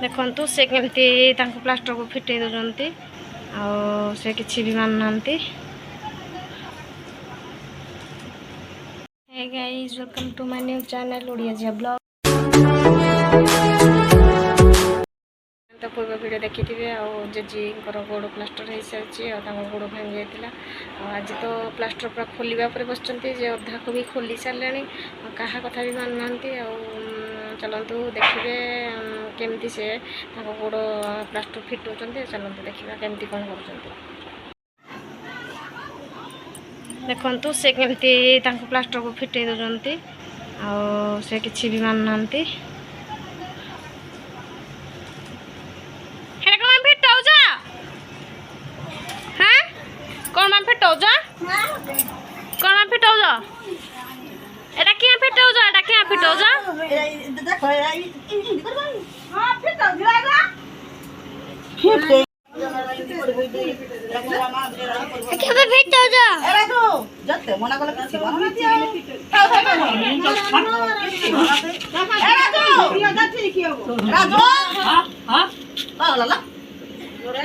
देखु से केमती प्लास्टर को फिटे दौरान से किसी भी मान ना। Hey guys, welcome to my new channel Odia Jhia vlog. तो पूर्व वीडियो देखी थे जेजी गोड़ प्लास्टर हो सारी गोड़ भांगी जाता। आज तो प्लास्टर पूरा खोलिया बस अधा को भी खोली सारे क्या कथा भी मान ना। चलतु देखिए केमती से गोड़ प्लास्टर फिटौं। चलतु देखा केमती कौन कर से केमती प्लास्टर को फिटे दौरान से किसी भी मान ना। कौन फिटौज कौन फिटौज एटा क्या फिटौज एटा क्या फिटौज केबे फिटौज एरा तो जते मना कले किछि बना दिया थाउ एरा तो या जाति की हो राजो हां पागल ला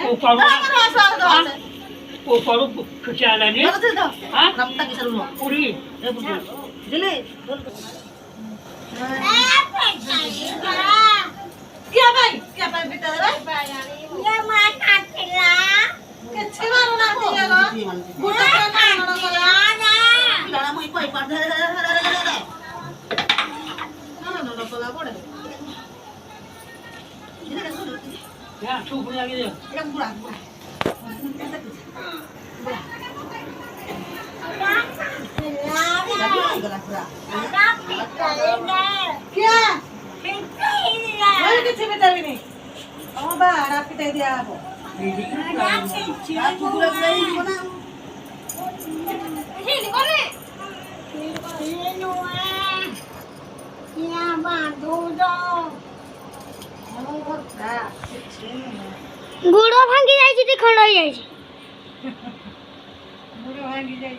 ओ पागल ओ पागल खिचाला ने हां रमता की सरू पूरी ए दिले क्या भाई बेटा रे ये मां काटला किछि मारू ना दिया गो गुटा का ना ना गाना मोई कोई पड़ दे ना कोला पड़े या छू पुनी आगे दे एकदम बुरा क्या किसी बता भी नहीं बाहर पिटाई दिया आपको गुड़ भांगी जाए खंड हो जाए गुड़ भांगी जाए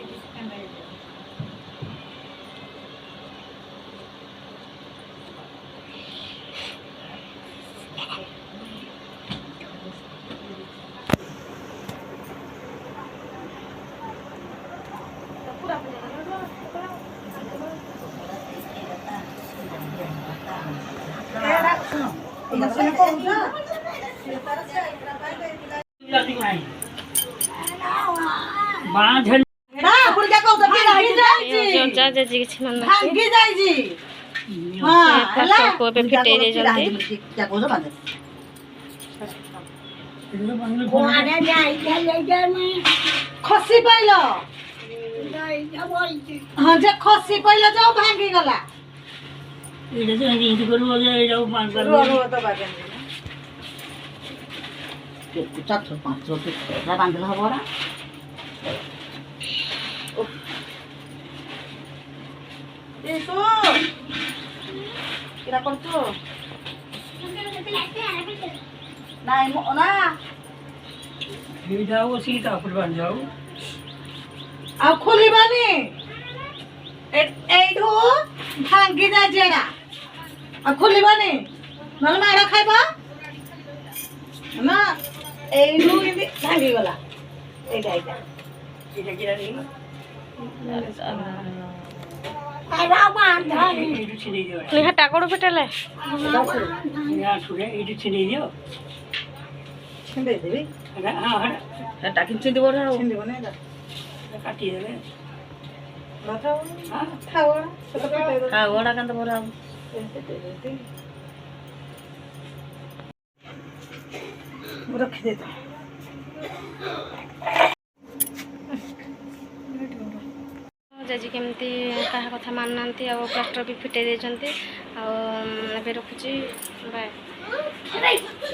खसी पाइल हाँ जे खसी पाइल जाओ भांगी गला एटा जे हिंदी करबो जे एटा पांच बार तो बाजन के चार पांच रोटी रा बांधल हबरा ए तो किरा करतो नाही मो ना हे जाओ सीता फुल बन जाओ आ खोली बानी एठो भांगी जा जेड़ा आ खोली बानी नल मारा खाइबा ना एठो इने भांगी गला एटा किरा नी आरा बांधा एठो छिने दियो नि हटा कोड पेटले या छुरे एठो छिने दियो छिने देबी हां हां टाकिन छिने दिबो रा छिने दिबो ना काटी देबे माथा हां खाओड़ा खाओड़ा कांत बोरा रख दे जेजी केमती क्या कथा मान ना प्लास्टर भी फिटे दे रखुची बाय।